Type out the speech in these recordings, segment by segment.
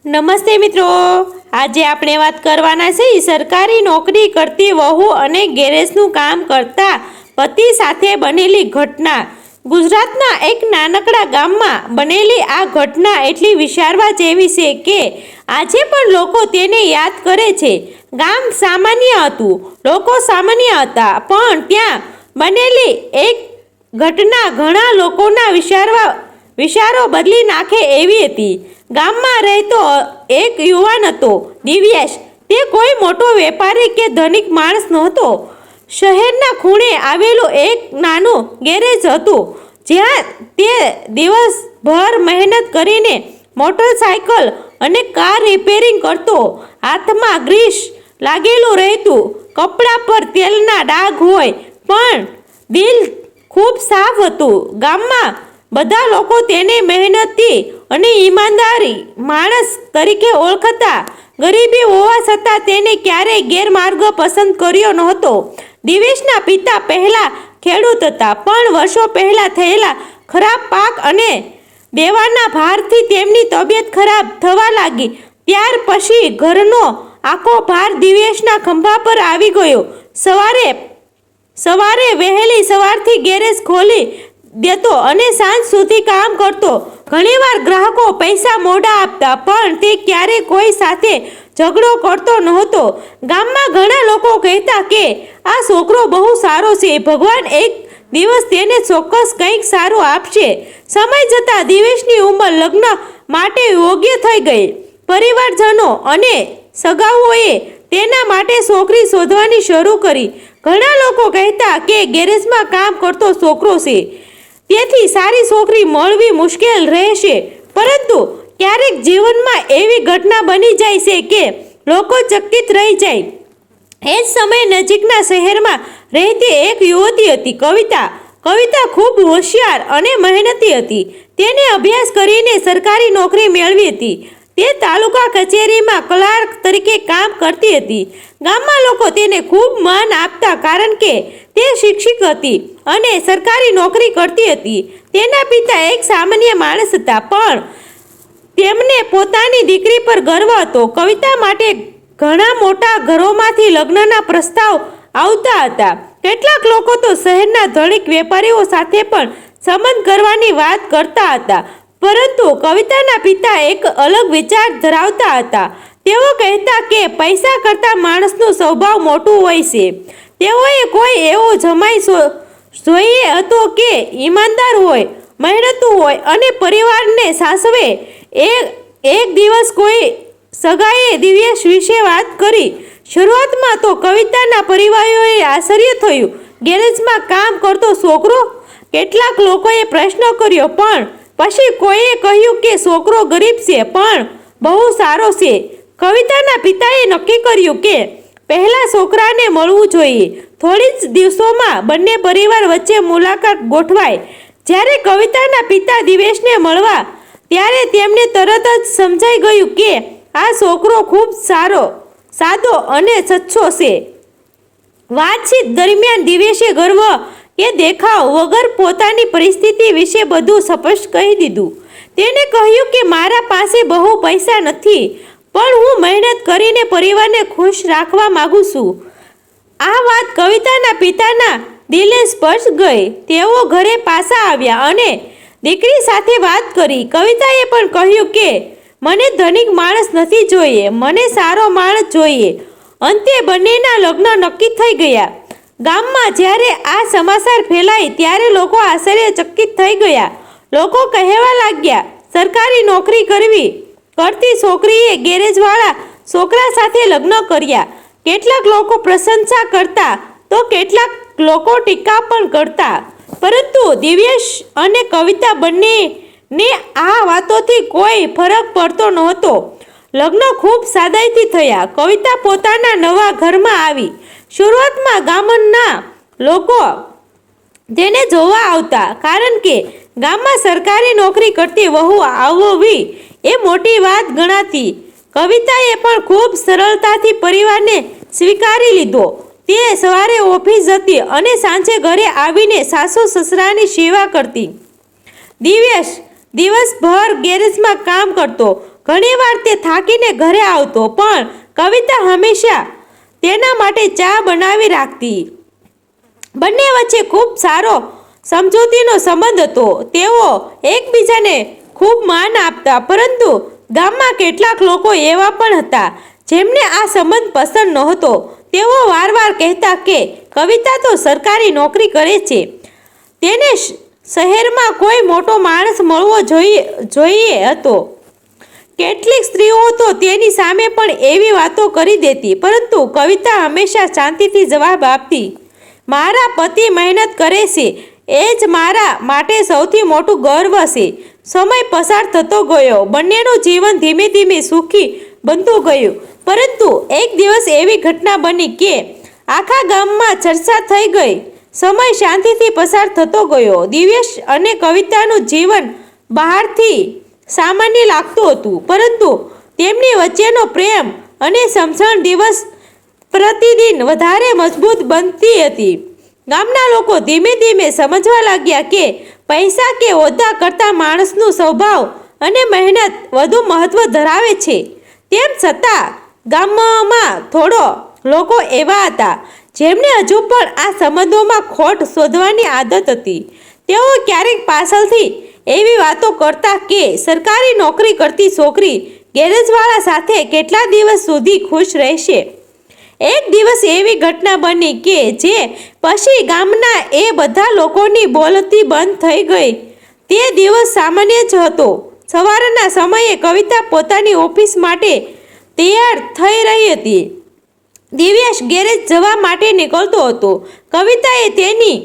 નમસ્તે મિત્રો, આજે આપણે વાત કરવાના છે સરકારી નોકરી કરતી વહુ અને ગેરેજનું કામ કરતા પતિ સાથે બનેલી ઘટના। ગુજરાતના એક નાનકડા ગામમાં બનેલી આ ઘટના એટલી વિચારવા જેવી છે કે આજે પણ લોકો તેને યાદ કરે છે। ગામ સામાન્ય હતું, લોકો સામાન્ય હતા, પણ ત્યાં બનેલી એક ઘટના ઘણા લોકોના વિચારો બદલી નાખે એવી હતી। ગામમાં રહેતો એક યુવાન હતો, દિવ્યેશ। તે કોઈ મોટો વેપારી કે ધનિક માણસ નહોતો। શહેરના ખૂણે આવેલું એક નાનું ગેરેજ હતું, જ્યાં તે દિવસભર મહેનત કરીને મોટરસાયકલ અને કાર રિપેરિંગ કરતો। હાથમાં ગ્રીસ લાગેલું રહેતું, કપડા પર તેલના ડાઘ હોય, પણ દિલ ખૂબ સાફ હતું। ગામમાં બધા લોકો તેને મહેનતી અને ઈમાનદારી માણસ તરીકે ઓળખતા। ગરીબી હોવા છતાં તેને ક્યારેય ગેરમાર્ગ પસંદ કર્યો નહોતો। દિવ્યેશના પિતા પહેલા ખેડૂત હતા, પણ વર્ષો પહેલા થયેલા ખરાબ પાક અને દેવાના ભારથી તેમની તબિયત ખરાબ થવા લાગી। ત્યાર પછી ઘરનો આખો ભાર દિવ્યેશના ખભા પર આવી ગયો। સવારે વહેલી સવારથી ગેરેજ ખોલી દેતો અને સાંજ સુધી કામ કરતો। ઘણીવાર ગ્રાહકો પૈસા મોડા આપતા, પણ તે ક્યારેય કોઈ સાથે ઝઘડો કરતો નહોતો। ગામમાં ઘણા લોકો કહેતા કે આ છોકરો બહુ સારો છે, ભગવાન એક દિવસ તેને ચોક્કસ કંઈક સારું આપશે। સમય જતાં દિવ્યેશની ઉંમર લગ્ન માટે યોગ્ય થઈ ગઈ। પરિવારજનો અને સગાઓએ તેના માટે છોકરી શોધવાની શરૂ કરી। ઘણા લોકો કહેતા કે ગેરેજમાં કામ કરતો છોકરો છે, તેથી સારી છોકરી મળવી મુશ્કેલ રહેશે। પરંતુ ક્યારેક જીવનમાં એવી ઘટના બની જાય છે કે લોકો ચકિત રહી જાય। એ જ સમયે નજીકના શહેરમાં રહેતી એક યુવતી હતી, કવિતા। કવિતા ખૂબ હોશિયાર અને મહેનતી હતી। તેને અભ્યાસ કરીને સરકારી નોકરી મેળવી હતી। તે તાલુકા કચેરીમાં ક્લાર્ક તરીકે કામ કરતી હતી। ગામમાં લોકો તેને ખૂબ માન આપતા, કારણ કે તે શિક્ષિત હતી અને સરકારી નોકરી કરતી હતી। તેના પિતા એક સામાન્ય માણસ હતા, પણ તેમને પોતાની દીકરી પર ગર્વ હતો। કવિતા માટે ઘણા મોટા ઘરોમાંથી લગ્નના પ્રસ્તાવ આવતા હતા। કેટલાક લોકો તો શહેરના ધનિક વેપારીઓ સાથે પણ સંબંધ કરવાની વાત કરતા હતા, પરંતુ કવિતાના પિતા એક અલગ વિચાર ધરાવતા હતા। તેઓ કહેતા કે પૈસા કરતાં માણસનું સ્વભાવ મોટું હોય છે। તેઓએ કોઈ એવો જમાઈ જોઈએ હતો કે ઈમાનદાર હોય, મહેનતુ હોય અને પરિવારને સાચવે। એક દિવસ કોઈ સગાએ દિવ્યેશ વિશે વાત કરી। શરૂઆતમાં તો કવિતાના પરિવારોએ આશ્ચર્ય થયું। ગેરેજમાં કામ કરતો છોકરો? કેટલાક લોકોએ પ્રશ્ન કર્યો, પણ પછી કોઈએ કહ્યું કે છોકરો ગરીબ છે, પણ બહુ સારો છે। કવિતાના પિતાએ નક્કી કર્યું કે પહેલા છોકરાને મળવું જોઈએ। થોડી જ દિવસોમાં બંને પરિવાર વચ્ચે મુલાકાત ગોઠવાઈ। જ્યારે કવિતાના પિતા દિવ્યેશને મળવા, ત્યારે તેમને તરત જ સમજાઈ ગયું કે આ છોકરો ખૂબ સાદો અને સચ્ચો છે। વાતચીત દરમિયાન દિવ્યેશે ગર્વ કે દેખાવ વગર પોતાની પરિસ્થિતિ વિશે બધું સ્પષ્ટ કહી દીધું। તેને કહ્યું કે મારા પાસે બહુ પૈસા નથી, પણ હું મહેનત કરીને પરિવારને ખુશ રાખવા માંગુ છું। આ વાત કવિતાના પિતાના દિલને સ્પર્શ ગઈ। તેઓ ઘરે પાછા આવ્યા અને દીકરી સાથે વાત કરી। કવિતાએ પણ કહ્યું કે મને ધનિક માણસ નથી જોઈએ, મને સારો માણસ જોઈએ। અંતે બંનેના લગ્ન નક્કી થઈ ગયા। ગામમાં જ્યારે આ સમાચાર ફેલાય, ત્યારે લોકો આશ્ચર્યચકિત થઈ ગયા। લોકો કહેવા લાગ્યા, સરકારી નોકરી કરતી છોકરીએ ગેરેજવાળા છોકરા સાથે લગ્ન કર્યા। કેટલાક લોકો પ્રશંસા કરતા તો કેટલાક લોકો ટીકા પણ કરતા, પરંતુ દિવ્યેશ અને કવિતા બંનેને આ વાતોથી કોઈ ફરક પડતો નહોતો। લગ્ન ખૂબ સાદાઈથી થયા। કવિતા પોતાના નવા ઘરમાં આવી। શરૂઆતમાં ગામના લોકો તેને જોવા આવતા, કારણ કે ગામમાં સરકારી નોકરી કરતી વહુ આવવી એ મોટી વાત ગણાતી। કવિતાએ પણ ખૂબ સરળતાથી પરિવારને સ્વીકારી લીધો। તે સવારે ઓફિસ જતી અને સાંજે ઘરે આવીને સાસુ સસરાની સેવા કરતી। દિવ્યેશ દિવસભર ગેરેજમાં કામ કરતો। ઘણીવાર તે થાકીને ઘરે આવતો, પણ કવિતા હંમેશા તેના માટે ચા બનાવી રાખતી. બંને વચ્ચે ખૂબ સારો સમજૂતીનો સંબંધ હતો. તેઓ એકબીજાને ખૂબ માન આપતા, પરંતુ ગામમાં કેટલાક લોકો એવા પણ હતા જેમને આ સંબંધ પસંદ નહોતો. તેઓ વારવાર કહેતા કે કવિતા તો સરકારી નોકરી કરે છે, તેને શહેરમાં કોઈ મોટો માણસ મળવો જોઈએ હતો. કેટલીક સ્ત્રીઓ તો તેની સામે પણ એવી વાતો કરી દેતી, પરંતુ કવિતા હંમેશા શાંતિથી જવાબ આપતી, મારા પતિ મહેનત કરે છે, એ જ મારા માટે સૌથી મોટું ગર્વ છે. સમય પસાર થતો ગયો, બંનેનું જીવન ધીમે ધીમે સુખી બનતું ગયું. પરંતુ એક દિવસ એવી ઘટના બની કે આખા ગામમાં ચર્ચા થઈ ગઈ. સમય શાંતિથી પસાર થતો ગયો. દિવ્યેશ અને કવિતાનું જીવન બહારથી સામાન્ય લાગતું હતું, પરંતુ તેમની વચ્ચેનો પ્રેમ અને સમજણ દિવસ પ્રતિદિન વધારે મજબૂત બનતી હતી. ગામના લોકો ધીમે ધીમે સમજવા લાગ્યા કે પૈસા કે હોદ્દા કરતાં માણસનું સ્વભાવ અને મહેનત વધુ મહત્વ ધરાવે છે. તેમ છતાં ગામમાં થોડો લોકો એવા હતા જેમને હજુ પણ આ સંબંધોમાં ખોટ શોધવાની આદત હતી. તેઓ ક્યારેક પાછળથી એવી વાતો કરતા કે સરકારી નોકરી કરતી છોકરી ગેરેજવાળા સાથે કેટલા દિવસ સુધી ખુશ રહેશે. એક દિવસ એવી ઘટના બની કે જે પછી ગામના એ બધા લોકોની બોલતી બંધ થઈ ગઈ. તે દિવસ સામાન્ય જ હતો. સવારના સમયે કવિતા પોતાની ઓફિસ માટે તૈયાર થઈ રહી હતી. દિવ્યેશ ગેરેજ જવા માટે નીકળતો હતો. કવિતાએ તેની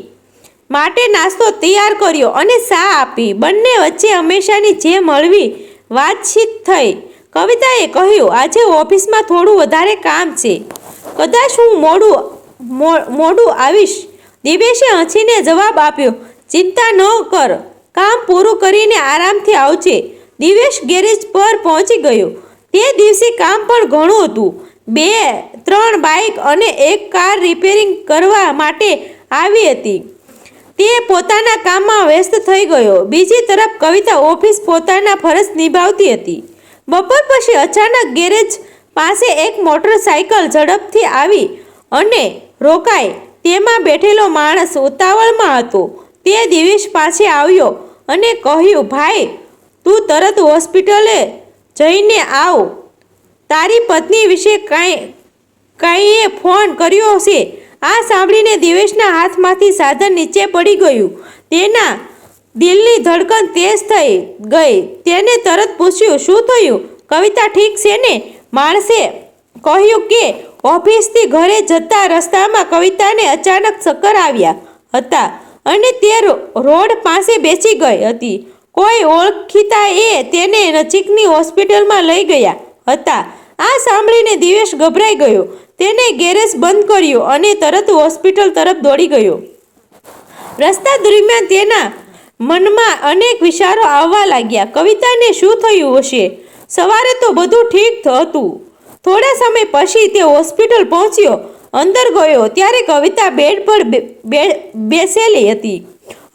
માટે નાસ્તો તૈયાર કર્યો અને ચા આપી. બંને વચ્ચે હંમેશાની જેમ હળવી વાતચીત થઈ. કવિતાએ કહ્યું, આજે ઓફિસમાં થોડું વધારે કામ છે, કદાચ હું મોડું આવીશ. દિવ્યેશે હસીને જવાબ આપ્યો, ચિંતા ન કર, કામ પૂરું કરીને આરામથી આવજે. દિવ્યેશ ગેરેજ પર પહોંચી ગયો. તે દિવસે કામ પણ ઘણું હતું. 2-3 બાઇક અને એક કાર રિપેરિંગ કરવા માટે આવી હતી. તે પોતાના કામમાં વ્યસ્ત થઈ ગયો. બીજી તરફ કવિતા ઓફિસ પોતાના ફરજ નિભાવતી હતી. બપોર પછી અચાનક ગેરેજ પાસે એક મોટરસાઇકલ ઝડપથી આવી અને રોકાઈ. તેમાં બેઠેલો માણસ ઉતાવળમાં હતો. તે દિવ્યેશ પાસે આવ્યો અને કહ્યું, ભાઈ, તું તરત હોસ્પિટલે જઈને આવ. તારી પત્ની વિશે કાંઈએ ફોન કર્યો છે? આ સાંભળીને દિવ્યેશના હાથમાંથી સાધન નીચે પડી ગયું. તેના દિલની ધડકન તેજ થઈ ગઈ. તેને તરત પૂછ્યું, શું થયું? કવિતા ઠીક છે ને? માણસે કહ્યું કે ઓફિસથી ઘરે જતા રસ્તામાં કવિતાને અચાનક ચક્કર આવ્યા હતા અને તે રોડ પાસે બેસી ગઈ હતી. કોઈ ઓળખીતાએ તેને નજીકની હોસ્પિટલમાં લઈ ગયા હતા. આ સાંભળીને દિવ્યેશ ગભરાઈ ગયો. તેને ગેરેજ બંધ કર્યો અને તરત હોસ્પિટલ તરફ દોડી ગયો. રસ્તા દરમિયાન તેના મનમાં અનેક વિચારો આવવા લાગ્યા. કવિતાને શું થયું હશે? સવારે તો બધું ઠીક હતું. થોડા સમય પછી તે હોસ્પિટલ પહોંચ્યો. અંદર ગયો ત્યારે કવિતા બેડ પર બેસેલી હતી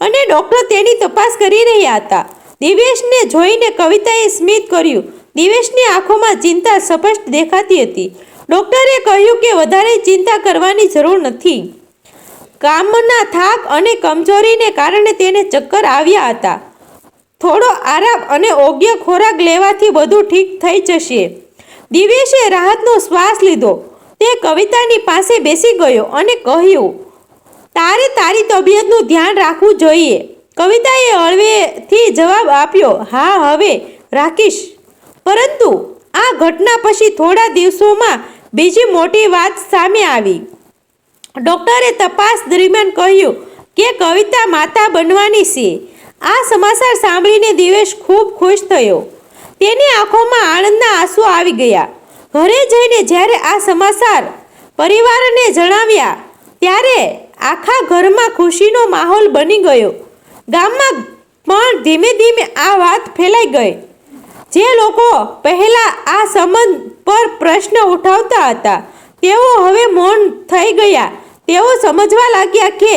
અને ડૉક્ટર તેની તપાસ કરી રહ્યા હતા. દિવ્યેશને જોઈને કવિતાએ સ્મિત કર્યું. દિવ્યેશની આંખોમાં ચિંતા સ્પષ્ટ દેખાતી હતી. ડૉક્ટરે કહ્યું કે વધારે ચિંતા કરવાની જરૂર નથી. કામના થાક અને કમજોરીને કારણે તેને ચક્કર આવ્યા હતા. થોડો આરામ અને યોગ્ય ખોરાક લેવાથી બધું ઠીક થઈ જશે. દિવ્યેશે રાહતનો શ્વાસ લીધો. તે કવિતાની પાસે બેસી ગયો અને કહ્યું, તારે તારી તબિયતનું ધ્યાન રાખવું જોઈએ. કવિતાએ હળવેથી જવાબ આપ્યો, હા, હવે રાખીશ. પરંતુ આ ઘટના પછી થોડા દિવસોમાં બીજી મોટી વાત સામે આવી. ડૉક્ટરે તપાસ દરમિયાન કહ્યું કે કવિતા માતા બનવાની છે. આ સમાચાર સાંભળીને દિવ્યેશ ખૂબ ખુશ થયો. તેની આંખોમાં આનંદના આંસુ આવી ગયા. ઘરે જઈને જ્યારે આ સમાચાર પરિવારને જણાવ્યા ત્યારે આખા ઘરમાં ખુશીનો માહોલ બની ગયો. ગામમાં પણ ધીમે ધીમે આ વાત ફેલાઈ ગઈ. જે લોકો પહેલાં આ સંબંધ પર પ્રશ્ન ઉઠાવતા હતા તેઓ હવે મૌન થઈ ગયા. તેઓ સમજવા લાગ્યા કે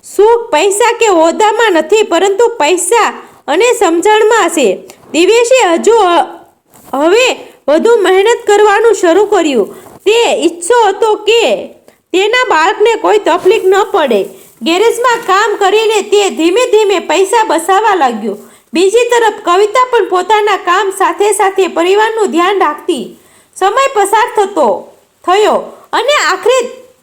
સુખ પૈસા કે હોદ્દામાં નથી, પરંતુ પૈસા અને સમજણમાં છે. દિવ્યેશે હજુ હવે વધુ મહેનત કરવાનું શરૂ કર્યું. તે ઈચ્છતો હતો કે તેના બાળકને કોઈ તકલીફ ન પડે. ગેરેજમાં કામ કરીને તે ધીમે ધીમે પૈસા બચાવવા લાગ્યો. બીજી તરફ કવિતા પણ પોતાના કામ સાથે સાથે પરિવારનું ધ્યાન રાખતી. સમય પસાર થયો અને આખરે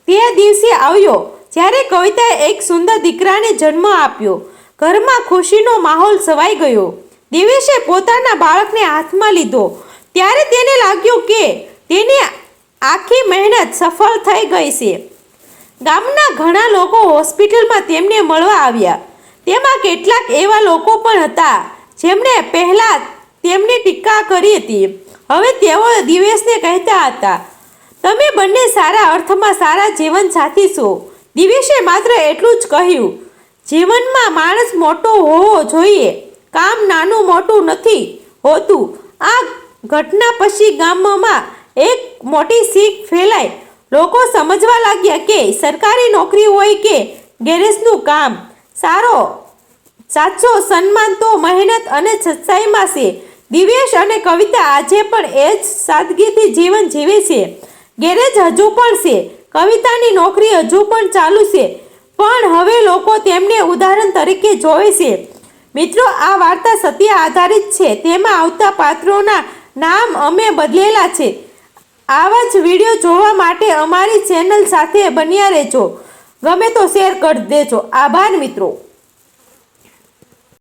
તે દિવસે આવ્યો જ્યારે કવિતાએ એક સુંદર દીકરાને જન્મ આપ્યો. ઘરમાં ખુશીનો માહોલ છવાઈ ગયો. દિવેશે પોતાના બાળકને હાથમાં લીધો ત્યારે તેને લાગ્યું કે તેની આખી મહેનત સફળ થઈ ગઈ છે. ગામના ઘણા લોકો હોસ્પિટલમાં તેમને મળવા આવ્યા. તેમાં કેટલાક એવા લોકો પણ હતા જેમણે પહેલાં તેમની ટીકા કરી હતી. હવે તેઓ દિવેશને કહેતા હતા, તમે બંને સારા અર્થમાં સારા જીવનસાથી છો. દિવેશે માત્ર એટલું જ કહ્યું, જીવનમાં માણસ મોટો હોવો જોઈએ, કામ નાનું મોટું નથી હોતું. આ ઘટના પછી ગામમાં એક મોટી શીખ ફેલાઈ. લોકો સમજવા લાગ્યા કે સરકારી નોકરી હોય કે ગેરેજનું કામ, સાચો સન્માન તો મહેનત અને સચ્ચાઈમાં છે. દિવેશ અને કવિતા આજે પણ એ જ સાદગીથી જીવન જીવે છે. ગેરેજ હજુ પણ છે, કવિતાની નોકરી હજુ પણ ચાલુ છે, પણ હવે લોકો તેમને ઉદાહરણ તરીકે જોવે છે. મિત્રો, આ વાર્તા સત્ય આધારિત છે. તેમાં આવતા પાત્રોના નામ અમે બદલેલા છે. આવા જ વિડીયો જોવા માટે અમારી ચેનલ સાથે બન્યા રહેજો. ગમે તો શેર કરી દેજો. આભાર મિત્રો.